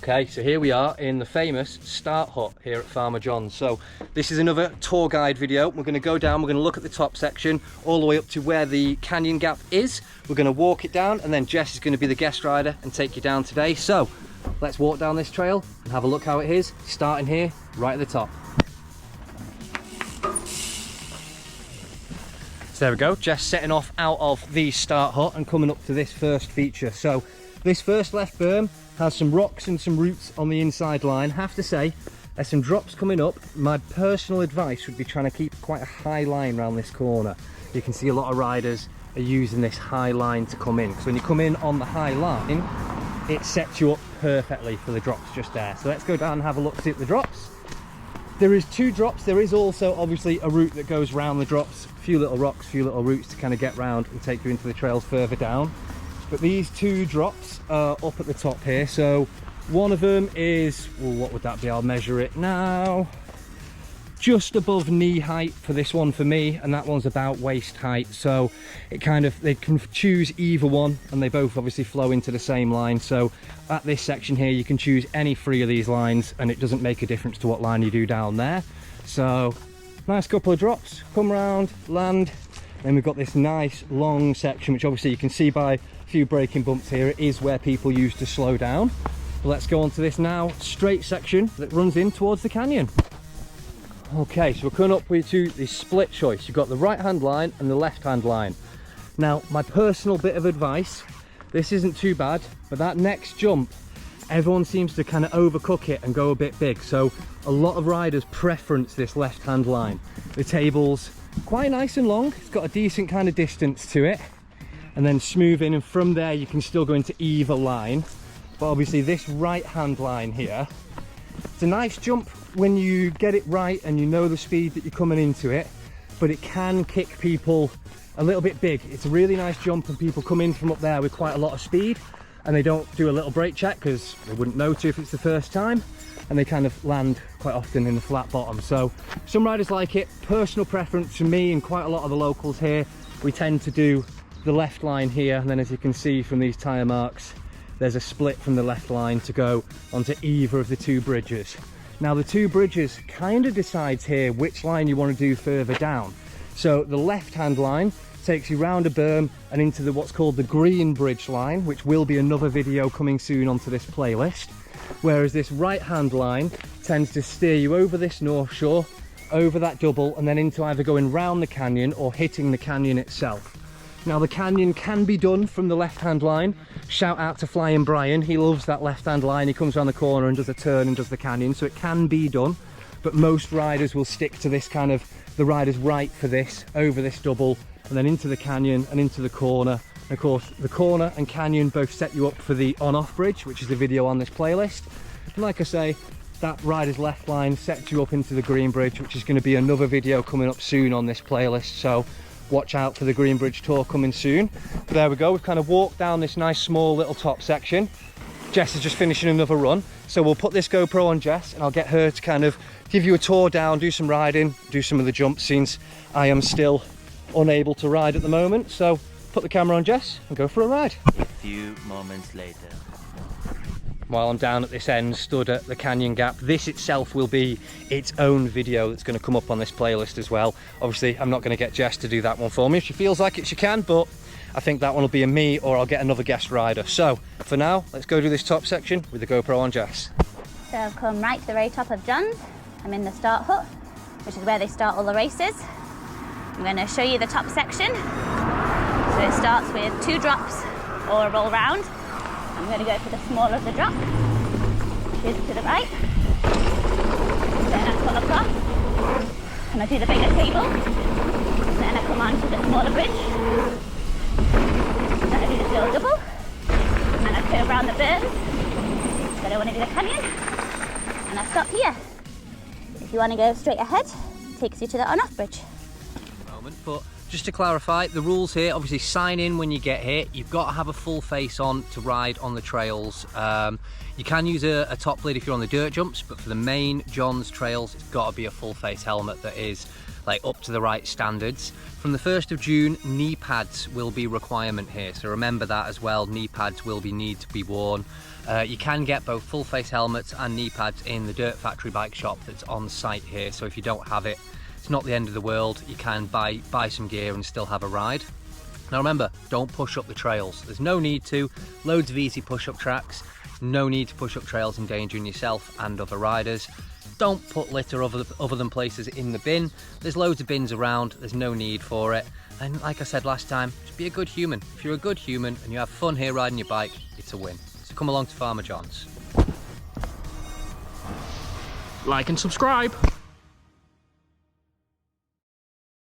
Okay, so here we are in the famous Start Hut here at Farmerjohns. So this is another tour guide video. We're going to go down, we're going to look at the top section all the way up to where the canyon gap is. We're going to walk it down, and then Jess is going to be the guest rider and take you down today. So let's walk down this trail and have a look how it is, starting here right at the top. So there we go, Jess setting off out of the Start Hut and coming up to this first feature. So this first left berm has some rocks and some roots on the inside line. Have to say, there's some drops coming up. My personal advice would be trying to keep quite a high line around this corner. You can see a lot of riders are using this high line to come in, because when you come in on the high line, it sets you up perfectly for the drops just there. So let's go down and have a look at the drops. There is 2 drops. There is also obviously a route that goes round the drops. A few little rocks, a few little roots to kind of get round and take you into the trails further down. But these 2 drops are up at the top here. So one of them is, well, what would that be? I'll measure it now. Just above knee height for this one for me, and that one's about waist height. So it kind of, they can choose either one, and they both obviously flow into the same line. So at this section here, you can choose any 3 of these lines, and it doesn't make a difference to what line you do down there. So nice couple of drops, come round, land. Then we've got this nice long section, which obviously you can see by a few braking bumps here, it is where people used to slow down. But let's go on to this now straight section that runs in towards the canyon. Okay, so we're coming up to the split choice. You've got the right hand line and the left hand line. Now, my personal bit of advice, this isn't too bad, but that next jump, everyone seems to kind of overcook it and go a bit big. So a lot of riders preference this left hand line. The table's quite nice and long, it's got a decent kind of distance to it, and then smooth in, and from there you can still go into either line. But obviously this right hand line here, it's a nice jump when you get it right and you know the speed that you're coming into it, but it can kick people a little bit big. It's a really nice jump, and people come in from up there with quite a lot of speed and they don't do a little brake check because they wouldn't know to if it's the first time, and they kind of land quite often in the flat bottom. So some riders like it. Personal preference for me and quite a lot of the locals here, we tend to do the left line here, and then as you can see from these tyre marks, there's a split from the left line to go onto either of the 2 bridges. Now the 2 bridges kind of decides here which line you want to do further down. So the left hand line takes you round a berm and into the what's called the green bridge line, which will be another video coming soon onto this playlist. Whereas this right hand line tends to steer you over this north shore, over that double, and then into either going round the canyon or hitting the canyon itself. Now the canyon can be done from the left hand line. Shout out to Flying Brian, he loves that left hand line. He comes around the corner and does a turn and does the canyon, so it can be done, but most riders will stick to this kind of, the rider's right for this, over this double, and then into the canyon and into the corner. And of course the corner and canyon both set you up for the on-off bridge, which is the video on this playlist. And like I say, that rider's left line sets you up into the green bridge, which is going to be another video coming up soon on this playlist. So watch out for the green bridge tour coming soon. But there we go, we've kind of walked down this nice small little top section. Jess is just finishing another run, so we'll put this GoPro on Jess and I'll get her to kind of give you a tour down, do some riding, do some of the jumps, since I am still unable to ride at the moment. So put the camera on Jess and go for a ride. A few moments later. While I'm down at this end, stood at the canyon gap, this itself will be its own video that's going to come up on this playlist as well. Obviously I'm not going to get Jess to do that one for me. If she feels like it, she can, but I think that one will be a me, or I'll get another guest rider. So for now, let's go do this top section with the GoPro on Jess. So I've come right to the very top of John's. I'm in the Start Hut, which is where they start all the races. I'm going to show you the top section. So it starts with 2 drops or a roll round. I'm going to go for the smaller of the drop, which is to the right. Then I cut across, and I do the bigger table. Then I come on to the smaller bridge. Then I do the little double. And then I curve around the berms. Then I want to do the canyon. And I stop here. If you want to go straight ahead, it takes you to the on-off bridge. But just to clarify, the rules here, obviously sign in when you get here. You've got to have a full face on to ride on the trails. You can use a top lid if you're on the dirt jumps, but for the main John's trails, it's got to be a full face helmet that is like up to the right standards. From the 1st of June, knee pads will be a requirement here, so remember that as well. Knee pads will need to be worn. You can get both full face helmets and knee pads in the Dirt Factory bike shop that's on site here, so if you don't have it, it's not the end of the world. You can buy some gear and still have a ride. Now remember, don't push up the trails. There's no need to. Loads of easy push-up tracks. No need to push up trails endangering yourself and other riders. Don't put litter other than places in the bin. There's loads of bins around. There's no need for it. And like I said last time, just be a good human. If you're a good human and you have fun here riding your bike, it's a win. So come along to Farmerjohns. Like and subscribe.